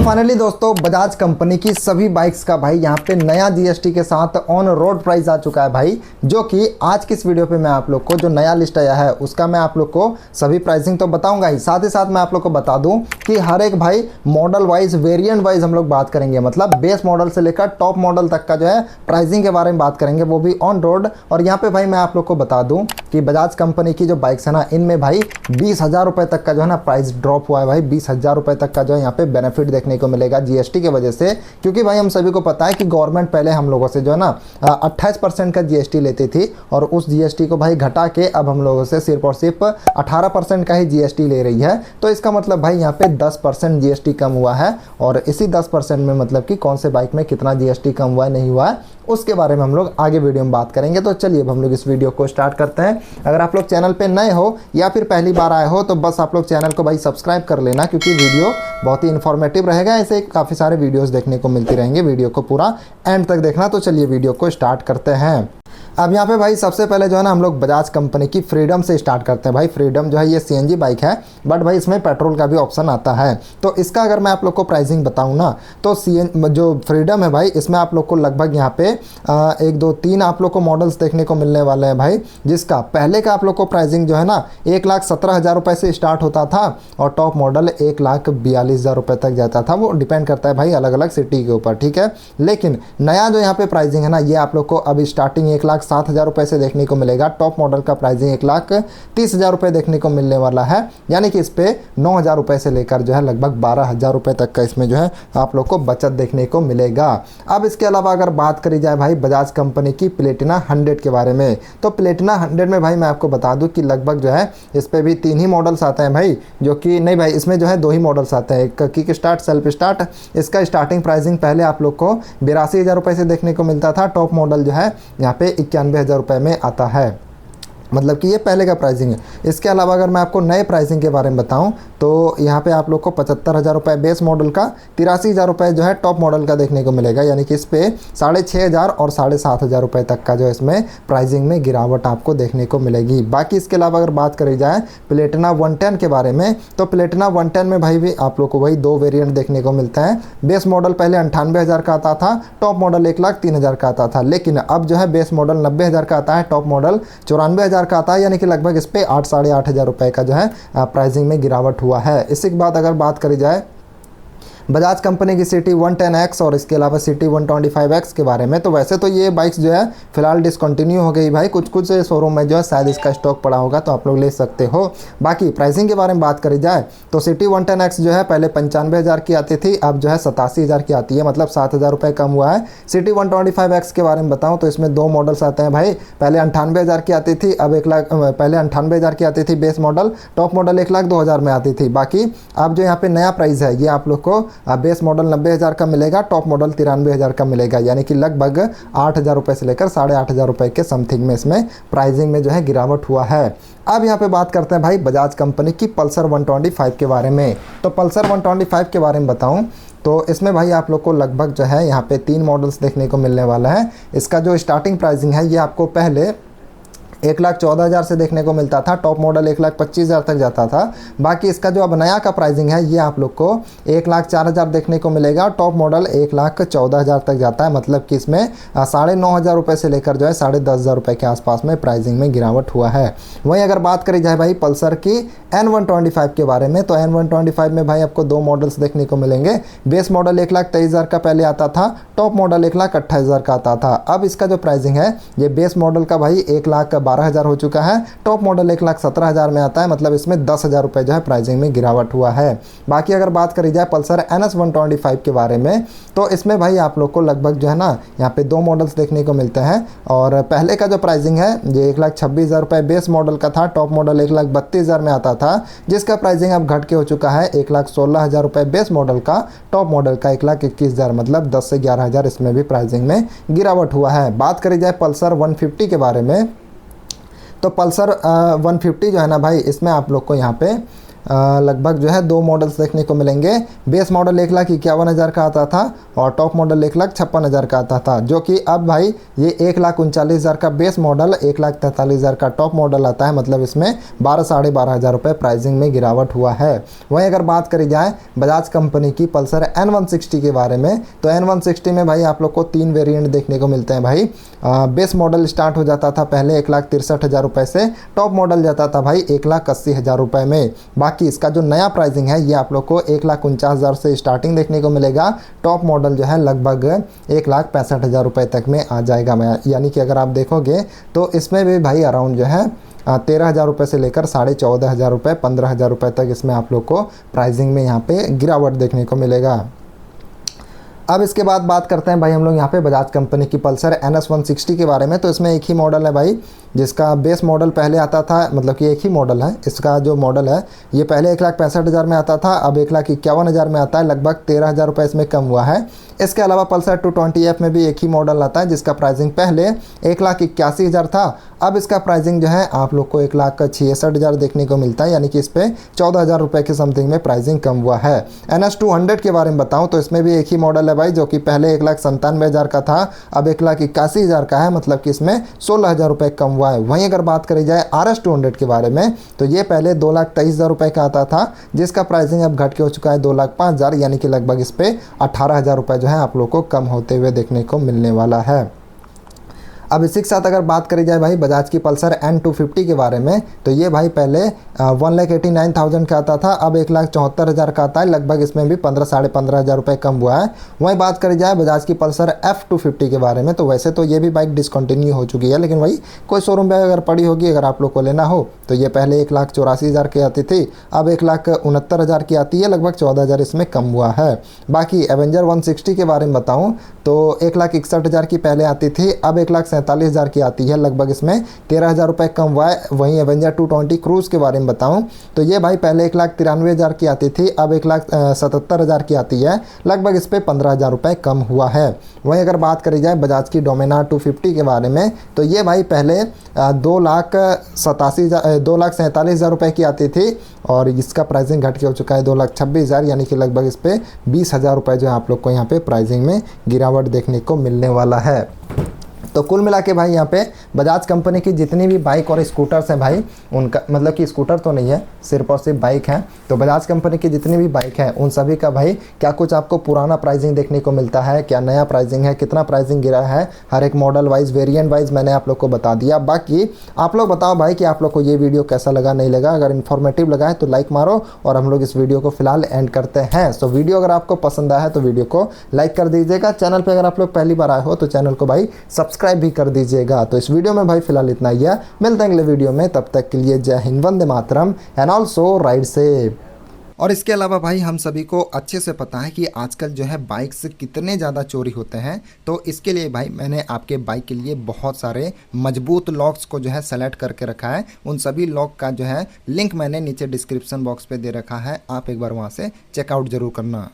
Finally दोस्तों Bajaj company की सभी बाइक्स का भाई यहाँ पे नया जीएसटी के साथ ऑन रोड प्राइस आ चुका है भाई, जो कि आज की इस वीडियो पे मैं आप लोग को जो नया लिस्ट आया है उसका मैं आप लोग को सभी प्राइसिंग तो बताऊंगा ही साथ मैं आप लोग को बता दूं कि हर एक भाई मॉडल वाइज वेरिएंट वाइज हम लोग बात करेंगे। मतलब बेस मॉडल से लेकर टॉप मॉडल तक का जो है प्राइसिंग के बारे में बात करेंगे, वो भी ऑन रोड। और यहाँ पे भाई मैं आप लोग को बता दूँ कि बजाज कंपनी की जो बाइक्स है ना, इनमें भाई 20,000 रुपये तक का जो है ना प्राइस ड्रॉप हुआ है भाई। 20,000 रुपये तक का जो है यहाँ पे बेनिफिट देखने को मिलेगा जीएसटी की वजह से, क्योंकि भाई हम सभी को पता है कि गवर्नमेंट पहले हम लोगों से जो है ना 28% का जीएसटी लेती थी और उस जीएसटी को भाई घटा के अब हम लोगों से सिर्फ और सिर्फ 18% का ही जीएसटी ले रही है। तो इसका मतलब भाई यहाँ पे 10% जीएसटी कम हुआ है और इसी 10% में मतलब कि कौन से बाइक में कितना जीएसटी कम हुआ है नहीं हुआ है उसके बारे में हम लोग आगे वीडियो में बात करेंगे। तो चलिए अब हम लोग इस वीडियो को स्टार्ट करते हैं। अगर आप लोग चैनल पे नए हो या फिर पहली बार आए हो तो बस आप लोग चैनल को भाई सब्सक्राइब कर लेना, क्योंकि वीडियो बहुत ही इन्फॉर्मेटिव रहेगा। ऐसे काफ़ी सारे वीडियोस देखने को मिलती रहेंगे, वीडियो को पूरा एंड तक देखना। तो चलिए वीडियो को स्टार्ट करते हैं। अब यहाँ पे भाई सबसे पहले जो है ना हम लोग बजाज कंपनी की फ्रीडम से स्टार्ट करते हैं। भाई फ्रीडम जो है ये सीएनजी बाइक है, बट भाई इसमें पेट्रोल का भी ऑप्शन आता है। तो इसका अगर मैं आप लोग को प्राइसिंग बताऊँ ना तो जो फ्रीडम है भाई इसमें आप लोग को लगभग यहाँ पे 1 2 3 आप लोग को मॉडल्स देखने को मिलने वाले हैं भाई, जिसका पहले का आप लोग को प्राइसिंग जो है ना 1,17,000 रुपये से स्टार्ट होता था और टॉप मॉडल 1,42,000 रुपये तक जाता था। वो डिपेंड करता है भाई अलग अलग सिटी के ऊपर, ठीक है। लेकिन नया जो यहाँ पे प्राइसिंग है ना ये आप लोग को अब स्टार्टिंग 1,07,000 रुपये से देखने को मिलेगा। टॉप मॉडल का प्राइसिंग 1,30,000 रुपये देखने को मिलने वाला है, यानी कि इस पे 9,000 रुपये से लेकर जो है लगभग 12,000 रुपये तक का इसमें जो है आप लोग को बचत देखने को मिलेगा। अब इसके अलावा अगर बात करी जाए भाई बजाज कंपनी की प्लेटिना 100 के बारे में, तो प्लेटिना 100 में भाई मैं आपको बता दूं कि लगभग जो है इस पे भी 3 ही मॉडल्स आते हैं भाई, जो कि नहीं भाई इसमें जो है 2 ही मॉडल्स आते हैं, एक किक स्टार्ट सेल्फ स्टार्ट। इसका स्टार्टिंग प्राइसिंग पहले आप लोग को 82,000 रुपये से देखने को मिलता था, टॉप मॉडल जो है यहाँ पे 91,000 रुपये में आता है। मतलब कि ये पहले का प्राइसिंग है। इसके अलावा अगर मैं आपको नए प्राइसिंग के बारे में बताऊं तो यहाँ पे आप लोग को 75,000 रुपये बेस मॉडल का, 83,000 रुपये जो है टॉप मॉडल का देखने को मिलेगा, यानी कि इस पे 6,500 और 7,500 रुपये तक का जो इसमें प्राइसिंग में गिरावट आपको देखने को मिलेगी। बाकी इसके अलावा अगर बात करी जाए प्लेटिना 110 के बारे में, तो प्लेटिना 110 में भाई भी आप लोग को वही 2 वेरियंट देखने को मिलता है। बेस मॉडल पहले 98,000 का आता था, टॉप मॉडल 1,03,000 का आता था, लेकिन अब जो है बेस मॉडल 90,000 का आता है, टॉप मॉडल 94,000 का आता है, यानी कि लगभग इस पे 8,500 रुपये का जो है प्राइसिंग में गिरावट हुआ है। इसी के बाद अगर बात करी जाए बजाज कंपनी की सिटी 110X और इसके अलावा सिटी 125X के बारे में, तो वैसे तो ये बाइक्स जो है फिलहाल डिसकंटिन्यू हो गई भाई, कुछ शोरूम में जो है शायद इसका स्टॉक पड़ा होगा तो आप लोग ले सकते हो। बाकी प्राइसिंग के बारे में बात करी जाए तो सिटी 110X जो है पहले 95,000 की आती थी, अब जो है 87,000 की आती है, मतलब 7,000 रुपये कम हुआ है। सिटी 125X के बारे में बताऊँ तो इसमें 2 मॉडल्स आते हैं भाई, पहले 98,000 की आती थी, अब 1,00,000 पहले 98,000 की आती थी बेस मॉडल, टॉप मॉडल 1,02,000 में आती थी। बाकी अब जो यहाँ पे नया प्राइस है ये आप लोग को बेस मॉडल 90,000 का मिलेगा, टॉप मॉडल 93,000 का मिलेगा, यानी कि लगभग 8,000 रुपये से लेकर 8,500 रुपये के समथिंग में इसमें प्राइसिंग में जो है गिरावट हुआ है। अब यहाँ पे बात करते हैं भाई बजाज कंपनी की पल्सर 125 के बारे में। तो पल्सर 125 के बारे में बताऊँ तो इसमें भाई आप लोग को लगभग जो है यहाँ पे 3 मॉडल्स देखने को मिलने वाला है। इसका जो स्टार्टिंग प्राइसिंग है ये आपको पहले 1,14,000 से देखने को मिलता था, टॉप मॉडल 1,25,000 तक जाता था। बाकी इसका जो अब नया का प्राइसिंग है ये आप लोग को 1,04,000 देखने को मिलेगा, टॉप मॉडल 1,14,000 तक जाता है, मतलब कि इसमें 9,500 रुपये से लेकर जो है 10,500 रुपये के आसपास में प्राइसिंग में गिरावट हुआ है। वहीं अगर बात करी जाए भाई पल्सर की N125 के बारे में, तो N125 में भाई आपको 2 मॉडल्स देखने को मिलेंगे। बेस मॉडल 1,23,000 का पहले आता था, टॉप मॉडल 1,28,000 का आता था। अब इसका जो प्राइसिंग है ये बेस मॉडल का भाई 1,12,000 हो चुका है, टॉप मॉडल 1,17,000 में आता है, मतलब इसमें 10,000 रुपये जो है प्राइसिंग में गिरावट हुआ है। बाकी अगर बात करी जाए पल्सर NS 125 के बारे में, तो इसमें भाई आप लोग को लगभग जो है ना यहाँ पे 2 मॉडल्स देखने को मिलते हैं। और पहले का जो प्राइसिंग है ये 1,26,000 रुपये बेस मॉडल का था, टॉप मॉडल 1,32,000 में आता था, जिसका प्राइसिंग अब घट के हो चुका है 1,16,000 रुपये बेस मॉडल का, टॉप मॉडल का 1,21,000, मतलब 10 से 11,000 इसमें भी प्राइसिंग में गिरावट हुआ है। बात करी जाए पल्सर 150 के बारे में, तो पल्सर 150 जो है ना भाई इसमें आप लोग को यहाँ पे लगभग जो है 2 मॉडल्स देखने को मिलेंगे। बेस मॉडल 1,51,000 का आता था और टॉप मॉडल 1,56,000 का आता था, जो कि अब भाई ये 1,39,000 का बेस मॉडल, 1,43,000 का टॉप मॉडल आता है। मतलब इसमें 12,500 रुपये प्राइसिंग में गिरावट हुआ है। वहीं अगर बात करी जाए बजाज कंपनी की पल्सर N160 के बारे में, तो N160 में भाई आप लोग को 3 वेरिएंट देखने को मिलते हैं भाई। बेस मॉडल स्टार्ट हो जाता था पहले 1,63,000 रुपये से, टॉप मॉडल जाता था भाई 1,80,000 रुपये में। बाकी इसका जो नया प्राइसिंग है ये आप लोग को 1,49,000 से स्टार्टिंग देखने को मिलेगा। टॉप मॉडल जो है लगभग 1,65,000 रुपये तक में आ जाएगा। यानी कि अगर आप देखोगे तो इसमें भी भाई अराउंड जो है 13,000 रुपये से लेकर 14,500 रुपये, 15,000 रुपये तक इसमें आप लोग को प्राइसिंग में यहाँ पे गिरावट देखने को मिलेगा। अब इसके बाद बात करते हैं भाई हम लोग यहाँ पे बजाज कंपनी की पल्सर NS160 के बारे में। तो इसमें एक ही मॉडल है भाई, जिसका बेस मॉडल पहले आता था, मतलब कि एक ही मॉडल है। इसका जो मॉडल है ये पहले 1,65,000 में आता था, अब 1,51,000 में आता है। लगभग 13,000 रुपये इसमें कम हुआ है। इसके अलावा पल्सर 220F में भी एक ही मॉडल आता है, जिसका प्राइसिंग पहले 1,81,000 था, अब इसका प्राइसिंग जो है आप लोग को 1,66,000 देखने को मिलता है। यानी कि इस पर 14,000 रुपये के समथिंग में प्राइसिंग कम हुआ है। NS200 के बारे में बताऊं तो इसमें भी एक ही मॉडल है भाई, जो कि पहले 1,97,000 का था, अब 1,81,000 का है। मतलब कि इसमें 16,000 रुपये कम हुआ है। वहीं अगर बात करी जाए RS200 के बारे में, तो ये पहले 2,23,000 रुपये का आता था, जिसका प्राइसिंग अब घट के हो चुका है 2,05,000। यानी कि लगभग इस पर 18,000 रुपये जो है आप लोग को कम होते हुए देखने को मिलने वाला है। अब इसी के साथ अगर बात करी जाए भाई बजाज की पल्सर N250 के बारे में, तो ये भाई पहले 1,89,000 का आता था, अब 1,74,000 का आता है। लगभग इसमें भी 15,500 रुपये कम हुआ है। वहीं बात करी जाए बजाज की पल्सर F250 के बारे में, तो वैसे तो ये भी बाइक डिसकंटिन्यू हो चुकी है, लेकिन भाई कोई शोरूम पे अगर पड़ी होगी, अगर आप लोग को लेना हो, तो ये पहले 1,84,000 की आती थी, अब 1,69,000 की आती है। लगभग 14,000 इसमें कम हुआ है। बाकी एवेंजर 160 के बारे में बताऊँ तो 1,61,000 की पहले आती थी, अब 1,47,000 की आती है। लगभग इसमें 13,000 रुपये कम हुआ है। वहीं एवेंजर 220 क्रूज़ के बारे में बताऊं तो ये भाई पहले 1,93,000 की आती थी, अब 1,77,000 की आती है। लगभग इस पर 15,000 रुपये कम हुआ है। वहीं अगर बात करी जाए बजाज की डोमिनार 250 के बारे में, तो ये भाई पहले 2,47,000 रुपये की आती थी, और इसका प्राइसिंग घट के हो चुका है 2,26,000। यानी कि लगभग इस पर 20,000 रुपये जो है आप लोग को यहाँ पे प्राइसिंग में गिरावट देखने को मिलने वाला है। तो कुल मिला के भाई यहाँ पे बजाज कंपनी की जितनी भी बाइक और स्कूटर्स हैं भाई, उनका मतलब कि स्कूटर तो नहीं है, सिर्फ और सिर्फ बाइक हैं। तो बजाज कंपनी की जितनी भी बाइक हैं उन सभी का भाई क्या कुछ आपको पुराना प्राइसिंग देखने को मिलता है, क्या नया प्राइसिंग है, कितना प्राइसिंग गिरा है, हर एक मॉडल वाइज वेरिएंट वाइज मैंने आप लोग को बता दिया। बाकी आप लोग बताओ भाई कि आप लोग को ये वीडियो कैसा लगा, नहीं लगा। अगर इन्फॉर्मेटिव लगा है तो लाइक मारो, और हम लोग इस वीडियो को फिलहाल एंड करते हैं। सो वीडियो अगर आपको पसंद आया है तो वीडियो को लाइक कर दीजिएगा। चैनल पर अगर आप लोग पहली बार आए हो तो चैनल को भाई सब्सक्राइब भी कर दीजिएगा। तो इस वीडियो में भाई फिलहाल इतना ही है, मिलते हैं अगले वीडियो में। तब तक के लिए जय Hind, Vande Mataram and also ride safe. और इसके अलावा भाई हम सभी को अच्छे से पता है कि आजकल जो है बाइक्स कितने ज़्यादा चोरी होते हैं। तो इसके लिए भाई मैंने आपके बाइक के लिए बहुत सारे मजबूत लॉक्स को जो है सेलेक्ट करके रखा है। उन सभी लॉक का जो है लिंक मैंने नीचे डिस्क्रिप्शन बॉक्स पे दे रखा है, आप एक बार वहाँ से चेकआउट जरूर करना।